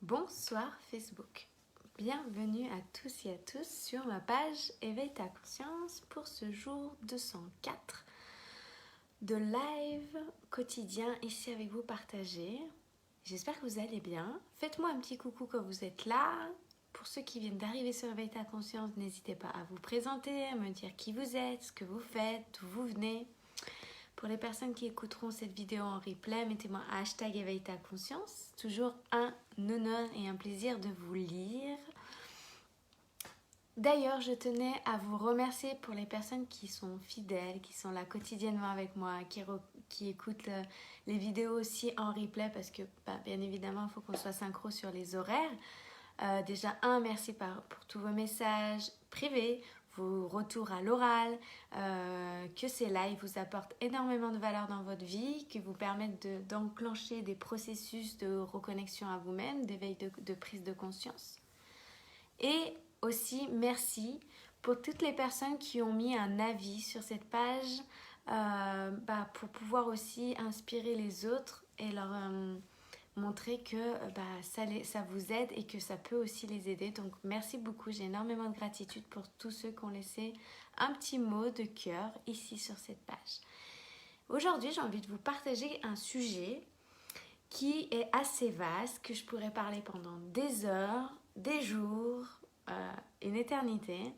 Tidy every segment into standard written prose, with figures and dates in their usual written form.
Bonsoir Facebook, bienvenue à tous et à tous sur ma page Éveille ta conscience pour ce jour 204 de live quotidien ici avec vous partagé. J'espère que vous allez bien. Faites-moi un petit coucou quand vous êtes là. Pour ceux qui viennent d'arriver sur Éveille ta conscience, n'hésitez pas à vous présenter, à me dire qui vous êtes, ce que vous faites, d'où vous venez. Pour les personnes qui écouteront cette vidéo en replay, mettez-moi hashtag éveille ta conscience. Toujours un honneur et un plaisir de vous lire. D'ailleurs, je tenais à vous remercier pour les personnes qui sont fidèles, qui sont là quotidiennement avec moi, qui écoutent les vidéos aussi en replay parce que bien évidemment, il faut qu'on soit synchro sur les horaires. Déjà, merci pour tous vos messages privés, vos retours à l'oral, que ces lives vous apportent énormément de valeur dans votre vie, qui vous permettent d'enclencher des processus de reconnexion à vous-même, d'éveil de prise de conscience. Et aussi, merci pour toutes les personnes qui ont mis un avis sur cette page pour pouvoir aussi inspirer les autres et leur montrer que ça vous aide et que ça peut aussi les aider. Donc merci beaucoup, j'ai énormément de gratitude pour tous ceux qui ont laissé un petit mot de cœur ici sur cette page. Aujourd'hui, j'ai envie de vous partager un sujet qui est assez vaste, que je pourrais parler pendant des heures, des jours, une éternité.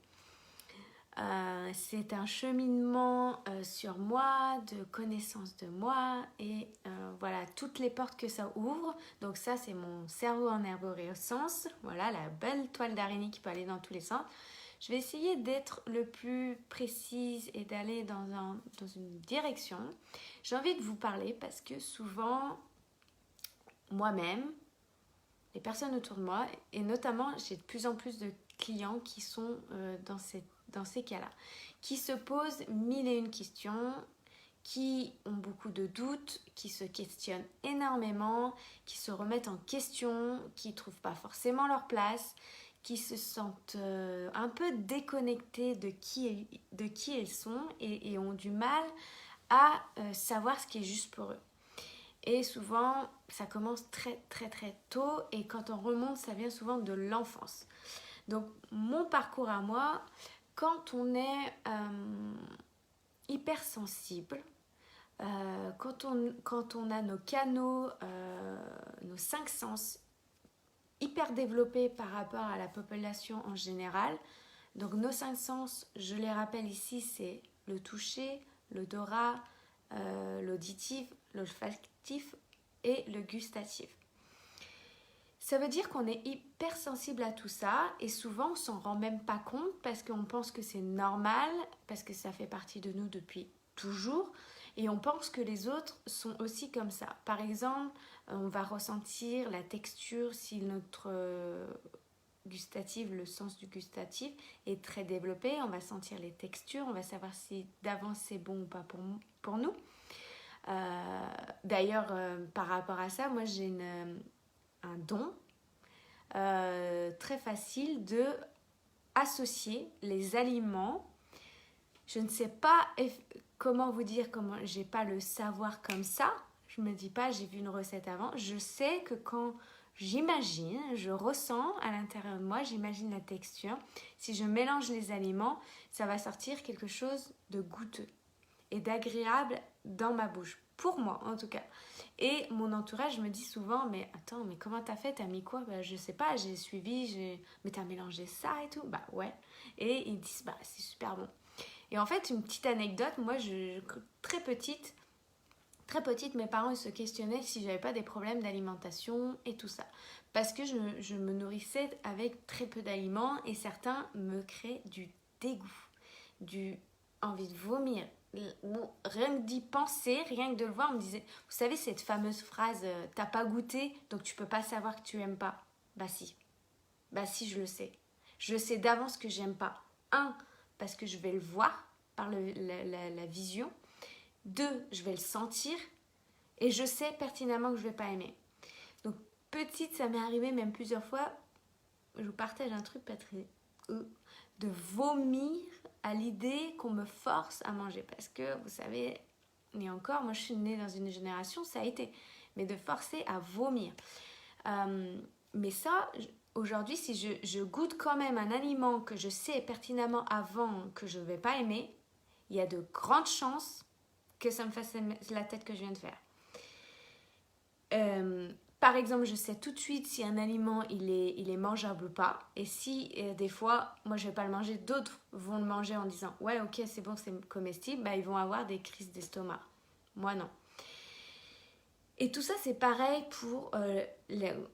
C'est un cheminement sur moi, de connaissance de moi et voilà, toutes les portes que ça ouvre. Donc ça, c'est mon cerveau en arborescence. Voilà, la belle toile d'araignée qui peut aller dans tous les sens. Je vais essayer d'être le plus précise et d'aller dans une direction. J'ai envie de vous parler parce que souvent, moi-même, les personnes autour de moi, et notamment, j'ai de plus en plus de clients qui sont dans ces cas-là, qui se posent mille et une questions, qui ont beaucoup de doutes, qui se questionnent énormément, qui se remettent en question, qui ne trouvent pas forcément leur place, qui se sentent un peu déconnectés de qui ils sont et ont du mal à savoir ce qui est juste pour eux. Et souvent, ça commence très très très tôt et quand on remonte, ça vient souvent de l'enfance. Donc, mon parcours à moi, quand on est hypersensible, quand on a nos canaux, nos 5 sens hyper développés par rapport à la population en général, donc nos 5 sens, je les rappelle ici, c'est le toucher, l'odorat, l'auditif, l'olfactif et le gustatif. Ça veut dire qu'on est hyper sensible à tout ça et souvent on s'en rend même pas compte parce qu'on pense que c'est normal, parce que ça fait partie de nous depuis toujours et on pense que les autres sont aussi comme ça. Par exemple, on va ressentir la texture si notre gustative, le sens du gustatif est très développé, on va sentir les textures, on va savoir si d'avance c'est bon ou pas pour nous. D'ailleurs, par rapport à ça, moi j'ai un don très facile de associer les aliments. Je ne sais pas comment vous dire, comment j'ai pas le savoir comme ça. Je me dis pas j'ai vu une recette avant. Je sais que quand j'imagine, je ressens à l'intérieur de moi, j'imagine la texture. Si je mélange les aliments, ça va sortir quelque chose de goûteux et d'agréable dans ma bouche. Pour moi, en tout cas. Et mon entourage me dit souvent, mais attends, mais comment t'as fait? T'as mis quoi? Je sais pas, j'ai suivi, mais t'as mélangé ça et tout? Bah ouais. Et ils disent, c'est super bon. Et en fait, une petite anecdote, moi, très petite, mes parents se questionnaient si j'avais pas des problèmes d'alimentation et tout ça. Parce que je me nourrissais avec très peu d'aliments et certains me créent du dégoût, du envie de vomir. Rien que d'y penser, rien que de le voir, on me disait, vous savez cette fameuse phrase, t'as pas goûté, donc tu peux pas savoir que tu aimes pas. Bah si, je le sais. Je sais d'avance que j'aime pas. 1, parce que je vais le voir par la vision. 2, je vais le sentir et je sais pertinemment que je vais pas aimer. Donc petite, ça m'est arrivé même plusieurs fois. Je vous partage un truc pas très de vomir à l'idée qu'on me force à manger. Parce que, vous savez, et encore, moi je suis née dans une génération, ça a été. Mais de forcer à vomir. mais ça, aujourd'hui, si je goûte quand même un aliment que je sais pertinemment avant que je ne vais pas aimer, il y a de grandes chances que ça me fasse la tête que je viens de faire. Par exemple, je sais tout de suite si un aliment il est mangeable ou pas. Et si des fois, moi je vais pas le manger, d'autres vont le manger en disant ouais ok c'est bon c'est comestible, bah, ils vont avoir des crises d'estomac. Moi non. Et tout ça c'est pareil pour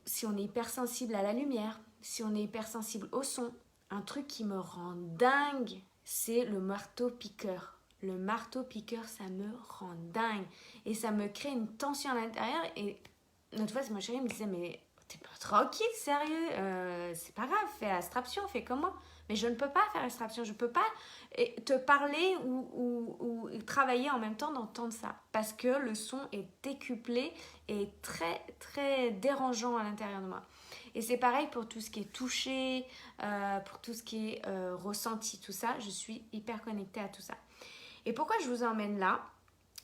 si on est hypersensible à la lumière, si on est hypersensible au son. Un truc qui me rend dingue, c'est le marteau-piqueur. Le marteau-piqueur, ça me rend dingue. Et ça me crée une tension à l'intérieur. Et une autre fois, mon chéri me disait, mais t'es pas tranquille, sérieux, c'est pas grave, fais abstraction, fais comment. Mais je ne peux pas faire abstraction, je peux pas te parler ou travailler en même temps d'entendre ça. Parce que le son est décuplé et très, très dérangeant à l'intérieur de moi. Et c'est pareil pour tout ce qui est touché, pour tout ce qui est ressenti, tout ça. Je suis hyper connectée à tout ça. Et pourquoi je vous emmène là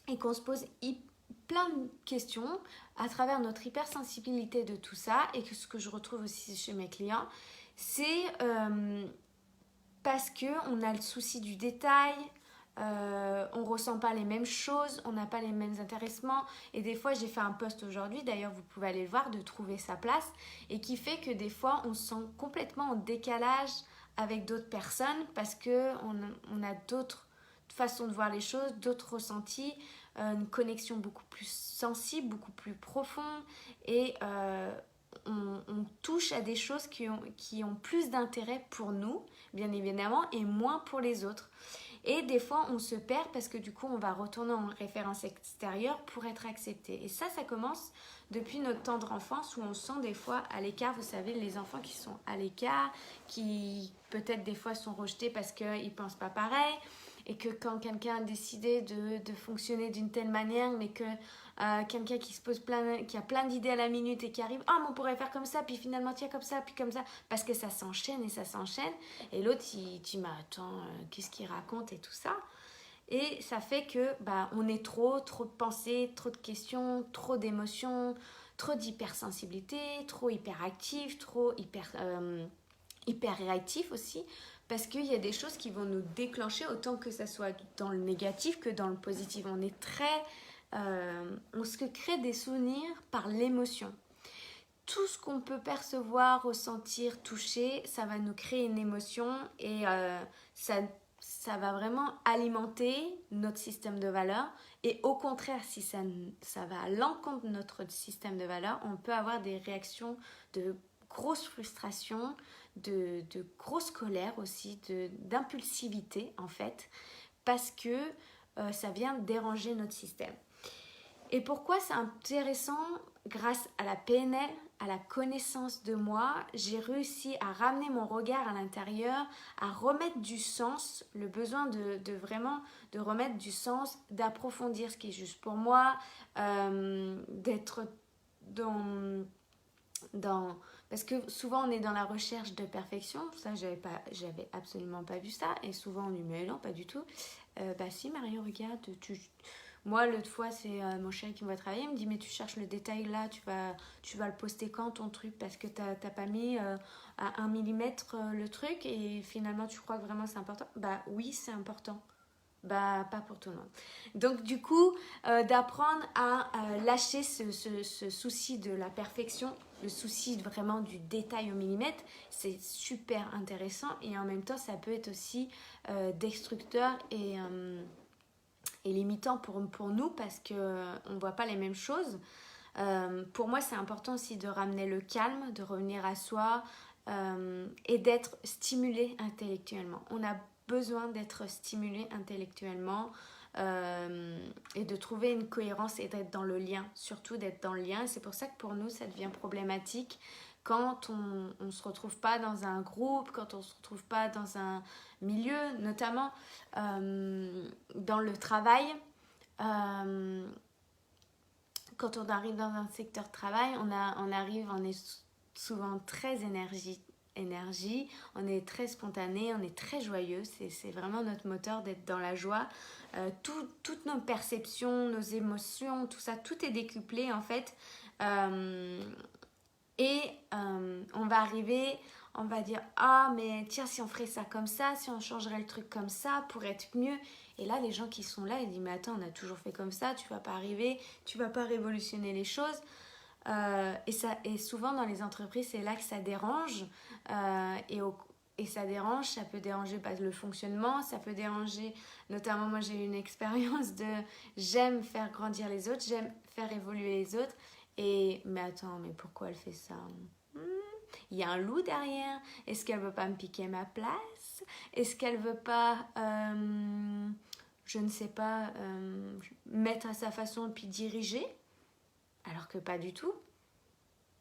et qu'on se pose plein de questions à travers notre hypersensibilité de tout ça et que ce que je retrouve aussi chez mes clients, c'est parce qu'on a le souci du détail, on ne ressent pas les mêmes choses, on n'a pas les mêmes intéressements. Et des fois, j'ai fait un post aujourd'hui, d'ailleurs vous pouvez aller le voir, de trouver sa place, et qui fait que des fois, on se sent complètement en décalage avec d'autres personnes parce qu'on a d'autres façons de voir les choses, d'autres ressentis, une connexion beaucoup plus sensible, beaucoup plus profonde, et on touche à des choses qui ont plus d'intérêt pour nous, bien évidemment, et moins pour les autres. Et des fois, on se perd parce que du coup, on va retourner en référence extérieure pour être accepté. Et ça commence depuis notre tendre enfance où on se sent des fois à l'écart. Vous savez, les enfants qui sont à l'écart, qui peut-être des fois sont rejetés parce qu'ils ne pensent pas pareil. Et que quand quelqu'un a décidé de fonctionner d'une telle manière, mais que quelqu'un qui a plein d'idées à la minute et qui arrive, ah, mais on pourrait faire comme ça, puis finalement, tiens, comme ça, puis comme ça, parce que ça s'enchaîne et ça s'enchaîne. Et l'autre, il dit, mais attends, qu'est-ce qu'il raconte et tout ça. Et ça fait que on est trop de pensées, trop de questions, trop d'émotions, trop d'hypersensibilité, trop hyperactif, trop hyper réactif aussi. Parce qu'il y a des choses qui vont nous déclencher autant que ça soit dans le négatif que dans le positif. On est on se crée des souvenirs par l'émotion. Tout ce qu'on peut percevoir, ressentir, toucher, ça va nous créer une émotion et ça va vraiment alimenter notre système de valeurs. Et au contraire, si ça va à l'encontre de notre système de valeurs, on peut avoir des réactions de grosse frustration, de grosse colère aussi, d'impulsivité en fait, parce que ça vient déranger notre système. Et pourquoi c'est intéressant? Grâce à la PNL, à la connaissance de moi, j'ai réussi à ramener mon regard à l'intérieur, à remettre du sens, le besoin de vraiment de remettre du sens, d'approfondir ce qui est juste pour moi, d'être dans parce que souvent on est dans la recherche de perfection. Ça j'avais absolument pas vu ça, et souvent on dit mais non pas du tout. Bah si Marion, regarde, moi l'autre fois c'est mon chéri qui me voit travailler, il me dit mais tu cherches le détail là, tu vas le poster quand ton truc, parce que t'as pas mis à 1 millimètre le truc et finalement tu crois que vraiment c'est important. Bah oui c'est important. Bah pas pour tout le monde. Donc du coup d'apprendre à lâcher ce souci de la perfection, le souci vraiment du détail au millimètre, c'est super intéressant, et en même temps ça peut être aussi destructeur et limitant pour nous parce qu'on ne voit pas les mêmes choses. Pour moi c'est important aussi de ramener le calme, de revenir à soi et d'être stimulé intellectuellement. On a besoin d'être stimulé intellectuellement et de trouver une cohérence et d'être dans le lien, surtout d'être dans le lien. Et c'est pour ça que pour nous ça devient problématique quand on ne se retrouve pas dans un groupe, quand on ne se retrouve pas dans un milieu, notamment dans le travail. Quand on arrive dans un secteur de travail, on est souvent très énergie, on est très spontané, on est très joyeux, c'est vraiment notre moteur d'être dans la joie. Toutes nos perceptions, nos émotions, tout ça, tout est décuplé en fait. Et on va arriver, on va dire ah mais tiens si on ferait ça comme ça, si on changerait le truc comme ça pour être mieux. Et là les gens qui sont là ils disent mais attends on a toujours fait comme ça, tu vas pas arriver, tu vas pas révolutionner les choses. Et souvent dans les entreprises c'est là que ça dérange et ça dérange, ça peut déranger le fonctionnement, ça peut déranger, notamment moi j'ai eu une expérience de j'aime faire grandir les autres, j'aime faire évoluer les autres mais attends mais pourquoi elle fait ça? Il y a un loup derrière, est-ce qu'elle veut pas me piquer ma place? Est-ce qu'elle veut pas je ne sais pas mettre à sa façon puis diriger? Alors que pas du tout.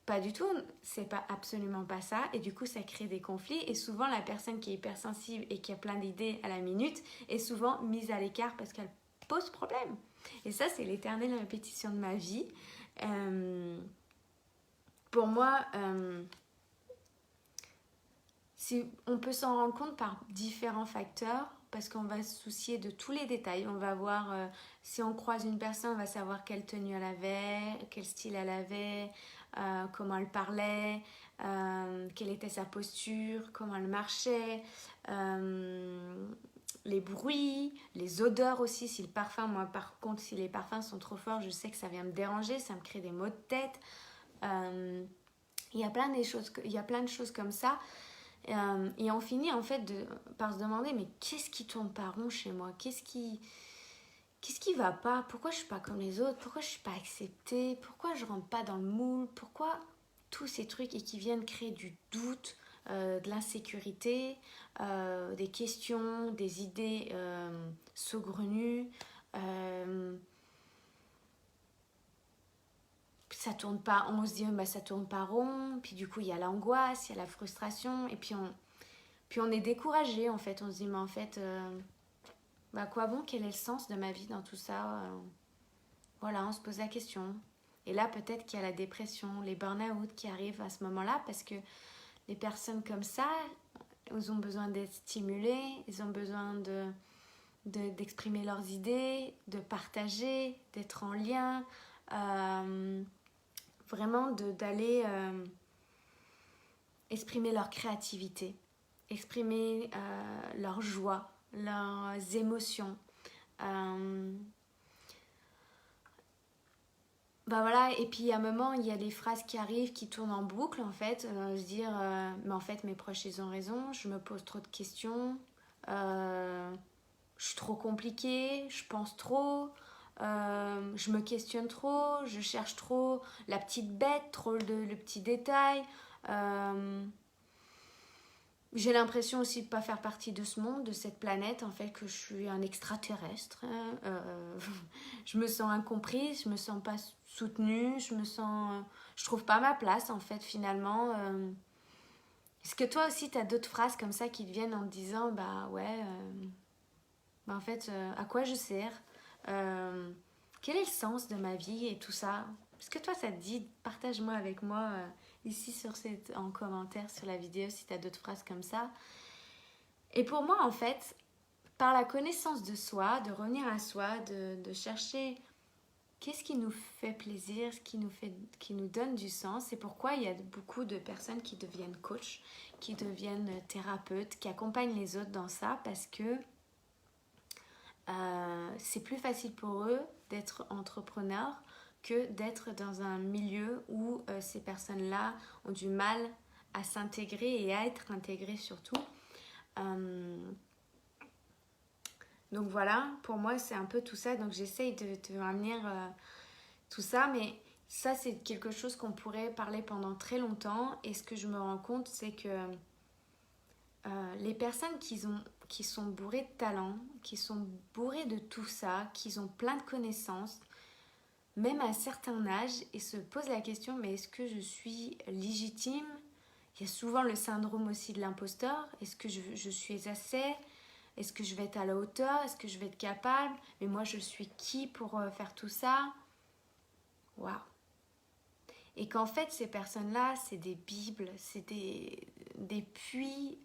Pas du tout, c'est pas absolument pas ça et du coup ça crée des conflits et souvent la personne qui est hypersensible et qui a plein d'idées à la minute est souvent mise à l'écart parce qu'elle pose problème. Et ça c'est l'éternelle répétition de ma vie. Pour moi, on peut s'en rendre compte par différents facteurs parce qu'on va se soucier de tous les détails. On va voir, si on croise une personne, on va savoir quelle tenue elle avait, quel style elle avait, comment elle parlait, quelle était sa posture, comment elle marchait, les bruits, les odeurs aussi. Si le parfum, moi par contre, si les parfums sont trop forts, je sais que ça vient me déranger, ça me crée des maux de tête. Il y a plein de choses comme ça. Et on finit en fait par se demander mais qu'est-ce qui tourne pas rond chez moi, qu'est-ce qui va pas, pourquoi je suis pas comme les autres, pourquoi je suis pas acceptée, pourquoi je rentre pas dans le moule, pourquoi tous ces trucs et qui viennent créer du doute, de l'insécurité, des questions, des idées saugrenues, ça tourne pas, on se dit bah ça tourne pas rond, puis du coup il y a l'angoisse, il y a la frustration et puis on est découragé en fait, on se dit mais en fait bah quoi bon, quel est le sens de ma vie dans tout ça, voilà, on se pose la question. Et là peut-être qu'il y a la dépression, les burn-out qui arrivent à ce moment-là parce que les personnes comme ça, ils ont besoin d'être stimulés, ils ont besoin d'exprimer leurs idées, de partager, d'être en lien, vraiment d'aller exprimer leur créativité, exprimer leur joie, leurs émotions. Bah voilà, et puis à un moment, il y a des phrases qui arrivent, qui tournent en boucle en fait, se dire mais en fait mes proches ils ont raison, je me pose trop de questions, je suis trop compliquée, je pense trop, je me questionne trop, je cherche trop la petite bête, trop le petit détail. J'ai l'impression aussi de ne pas faire partie de ce monde, de cette planète, en fait, que je suis un extraterrestre. Je me sens incomprise, je me sens pas soutenue, je trouve pas ma place, en fait, finalement. Est-ce que toi aussi, tu as d'autres phrases comme ça qui te viennent en te disant, bah ouais, bah en fait, à quoi je sers? Quel est le sens de ma vie et tout ça? Est-ce que toi, ça te dit, partage-moi avec moi ici en commentaire sur la vidéo si tu as d'autres phrases comme ça. Et pour moi, en fait, par la connaissance de soi, de revenir à soi, de chercher qu'est-ce qui nous fait plaisir, ce qui nous donne du sens, et pourquoi il y a beaucoup de personnes qui deviennent coach, qui deviennent thérapeutes, qui accompagnent les autres dans ça, parce que c'est plus facile pour eux d'être entrepreneurs que d'être dans un milieu où ces personnes-là ont du mal à s'intégrer et à être intégrées surtout. Donc voilà, pour moi c'est un peu tout ça, donc j'essaye de te ramener tout ça, mais ça c'est quelque chose qu'on pourrait parler pendant très longtemps, et ce que je me rends compte c'est que les personnes qui sont bourrées de talent, qui sont bourrées de tout ça, qui ont plein de connaissances, même à un certain âge, et se posent la question mais est-ce que je suis légitime? Il y a souvent le syndrome aussi de l'imposteur. Est-ce que je suis assez? Est-ce que je vais être à la hauteur? Est-ce que je vais être capable? Mais moi je suis qui pour faire tout ça? Waouh! Et qu'en fait ces personnes-là c'est des bibles, c'est des puits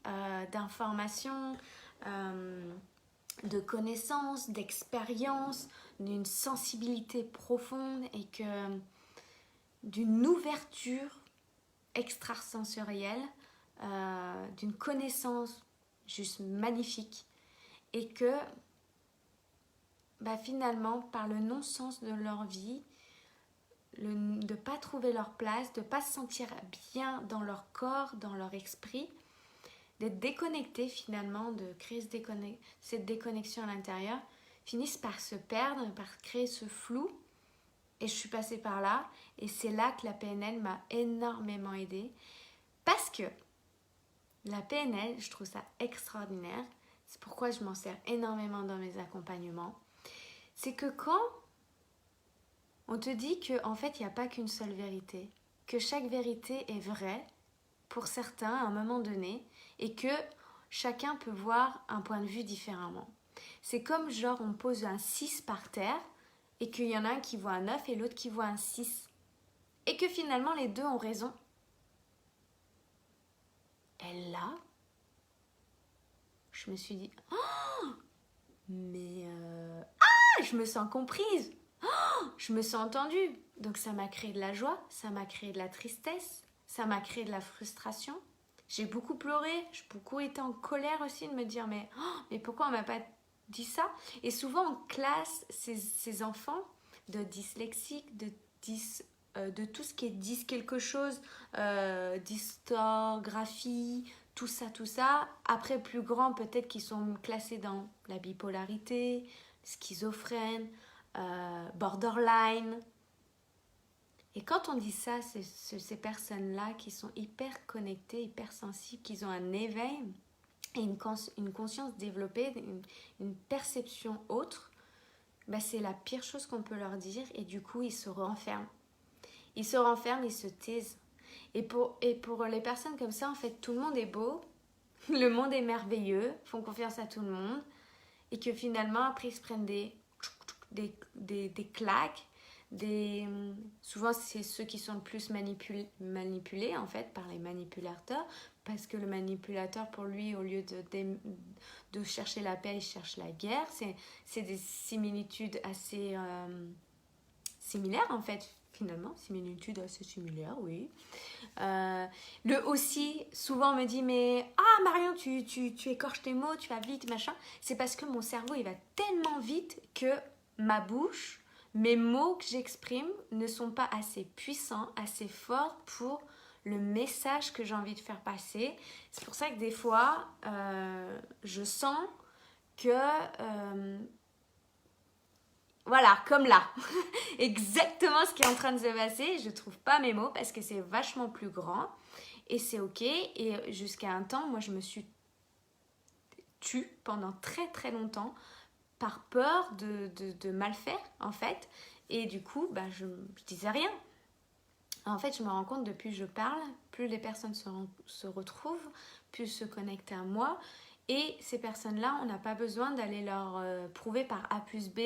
d'informations, de connaissances, d'expériences, d'une sensibilité profonde et d'une ouverture extrasensorielle, d'une connaissance juste magnifique. Et que finalement, par le non-sens de leur vie, de ne pas trouver leur place, de ne pas se sentir bien dans leur corps, dans leur esprit, d'être déconnectés finalement, de créer cette déconnexion à l'intérieur, finissent par se perdre, par créer ce flou. Et je suis passée par là, et c'est là que la PNL m'a énormément aidée, parce que la PNL, je trouve ça extraordinaire, c'est pourquoi je m'en sers énormément dans mes accompagnements, c'est que quand on te dit qu'en fait il n'y a pas qu'une seule vérité, que chaque vérité est vraie pour certains à un moment donné, et que chacun peut voir un point de vue différemment. C'est comme genre on pose un 6 par terre, et qu'il y en a un qui voit un 9 et l'autre qui voit un 6. Et que finalement les deux ont raison. Et là, je me suis dit, oh, mais je me sens comprise, oh, je me sens entendue. Donc ça m'a créé de la joie, ça m'a créé de la tristesse, ça m'a créé de la frustration. J'ai beaucoup pleuré, j'ai beaucoup été en colère aussi de me dire, mais pourquoi on m'a pas dit ça? Et souvent on classe ces enfants de dyslexiques, de tout ce qui est dis quelque chose, dysorthographie, tout ça. Après, plus grand, peut-être qu'ils sont classés dans la bipolarité, schizophrène, borderline. Et quand on dit ça, c'est ces personnes-là qui sont hyper connectées, hyper sensibles, qui ont un éveil et une conscience développée, une perception autre, c'est la pire chose qu'on peut leur dire, et du coup, ils se renferment. Ils se renferment, ils se taisent. Et pour les personnes comme ça, en fait, tout le monde est beau, le monde est merveilleux, font confiance à tout le monde, et que finalement, après, ils se prennent des claques, souvent, c'est ceux qui sont le plus manipulés, en fait, par les manipulateurs, parce que le manipulateur, pour lui, au lieu de chercher la paix, il cherche la guerre. C'est des similitudes assez similaires, en fait, finalement, similitudes assez similaires, oui. Le aussi, souvent on me dit, mais Marion, tu écorches tes mots, tu vas vite, machin. C'est parce que mon cerveau, il va tellement vite que ma bouche, mes mots que j'exprime ne sont pas assez puissants, assez forts pour le message que j'ai envie de faire passer. C'est pour ça que des fois, je sens que... voilà, comme là, exactement ce qui est en train de se passer. Je trouve pas mes mots parce que c'est vachement plus grand et c'est ok. Et jusqu'à un temps, moi je me suis tue pendant très très longtemps par peur de mal faire en fait. Et du coup, je disais rien. En fait, je me rends compte depuis que je parle, plus les personnes se retrouvent, plus se connectent à moi. Et ces personnes-là, on n'a pas besoin d'aller leur prouver par A plus B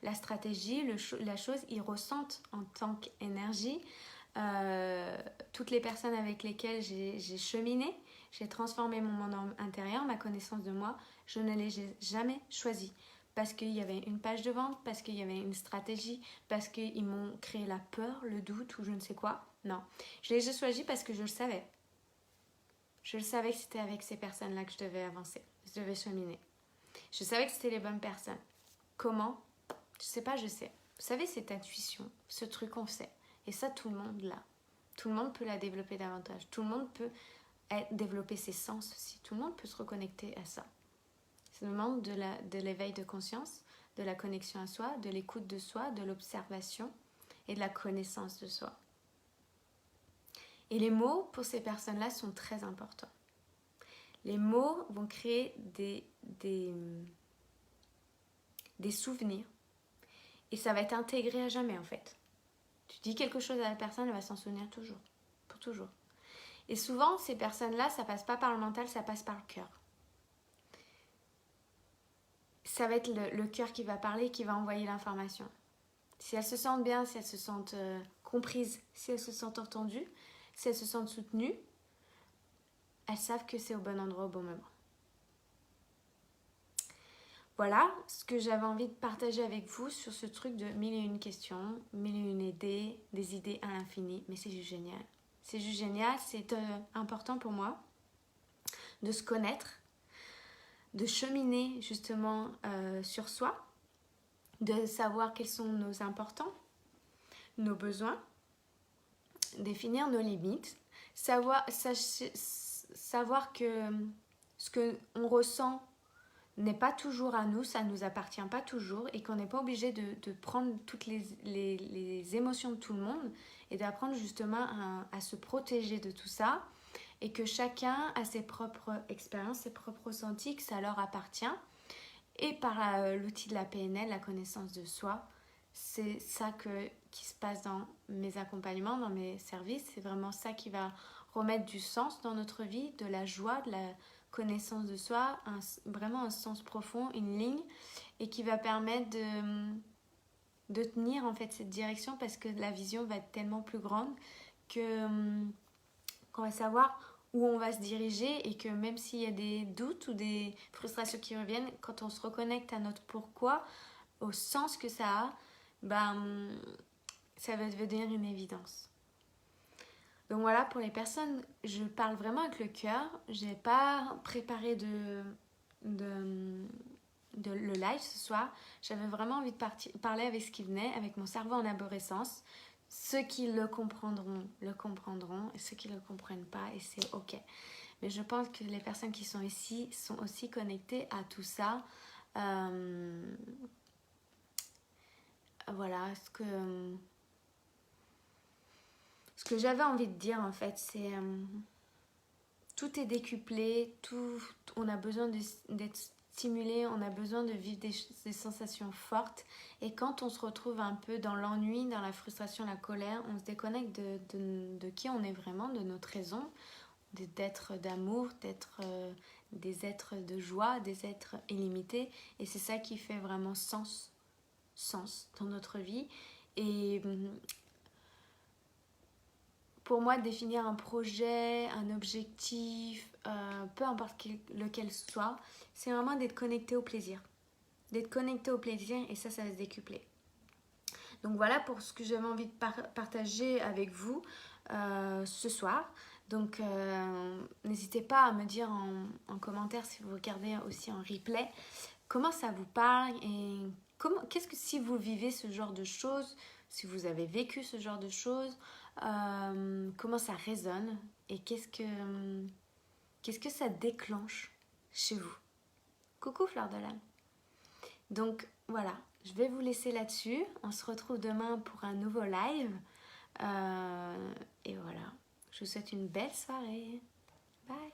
la stratégie, la chose. Ils ressentent en tant qu'énergie. Toutes les personnes avec lesquelles j'ai cheminé, j'ai transformé mon monde intérieur, ma connaissance de moi, je ne les ai jamais choisies. Parce qu'il y avait une page de vente, parce qu'il y avait une stratégie, parce qu'ils m'ont créé la peur, le doute ou je ne sais quoi. Non, je les ai choisis parce que je le savais. Je le savais que c'était avec ces personnes-là que je devais avancer, je devais cheminer. Je savais que c'était les bonnes personnes. Comment? Je sais pas, je sais. Vous savez, cette intuition, ce truc qu'on sait. Et ça, tout le monde l'a. Tout le monde peut la développer davantage. Tout le monde peut développer ses sens aussi. Tout le monde peut se reconnecter à ça. Ça demande de l'éveil de conscience, de la connexion à soi, de l'écoute de soi, de l'observation et de la connaissance de soi. Et les mots, pour ces personnes-là, sont très importants. Les mots vont créer des souvenirs. Et ça va être intégré à jamais, en fait. Tu dis quelque chose à la personne, elle va s'en souvenir toujours. Pour toujours. Et souvent, ces personnes-là, ça passe pas par le mental, ça passe par le cœur. Ça va être le cœur qui va parler, qui va envoyer l'information. Si elles se sentent bien, si elles se sentent comprises, si elles se sentent entendues, si elles se sentent soutenues, elles savent que c'est au bon endroit, au bon moment. Voilà ce que j'avais envie de partager avec vous sur ce truc de 1001 questions, 1001 idées, des idées à l'infini, mais c'est juste génial. C'est juste génial, c'est important pour moi de se connaître, de cheminer justement sur soi, de savoir quels sont nos importants, nos besoins, définir nos limites, savoir que ce qu'on ressent n'est pas toujours à nous, ça ne nous appartient pas toujours et qu'on n'est pas obligé de prendre toutes les émotions de tout le monde et d'apprendre justement à se protéger de tout ça et que chacun a ses propres expériences, ses propres ressentis, que ça leur appartient. Et par l'outil de la PNL, la connaissance de soi, c'est ça qui se passe dans mes accompagnements, dans mes services. C'est vraiment ça qui va remettre du sens dans notre vie, de la joie, de la connaissance de soi, vraiment un sens profond, une ligne, et qui va permettre de tenir en fait cette direction parce que la vision va être tellement plus grande qu'on va savoir où on va se diriger et que même s'il y a des doutes ou des frustrations qui reviennent, quand on se reconnecte à notre pourquoi, au sens que ça a, ça va devenir une évidence. Donc voilà, pour les personnes, je parle vraiment avec le cœur. Je n'ai pas préparé le live ce soir. J'avais vraiment envie de parler avec ce qui venait, avec mon cerveau en arborescence. Ceux qui le comprendront, et ceux qui ne le comprennent pas, et c'est ok. Mais je pense que les personnes qui sont ici sont aussi connectées à tout ça. Voilà, ce que j'avais envie de dire en fait, c'est tout est décuplé, on a besoin d'être stimulé, on a besoin de vivre des sensations fortes. Et quand on se retrouve un peu dans l'ennui, dans la frustration, la colère, on se déconnecte de qui on est vraiment, de notre raison, d'être d'amour, d'être des êtres de joie, des êtres illimités. Et c'est ça qui fait vraiment sens dans notre vie. Et pour moi, définir un projet, un objectif, peu importe lequel soit, c'est vraiment d'être connecté au plaisir. D'être connecté au plaisir et ça va se décupler. Donc voilà pour ce que j'avais envie de partager avec vous ce soir. Donc n'hésitez pas à me dire en commentaire si vous regardez aussi en replay comment ça vous parle et qu'est-ce que si vous vivez ce genre de choses, si vous avez vécu ce genre de choses, comment ça résonne et qu'est-ce que ça déclenche chez vous. Coucou Fleur de l'âme. Donc voilà, je vais vous laisser là-dessus. On se retrouve demain pour un nouveau live. Et voilà, je vous souhaite une belle soirée. Bye.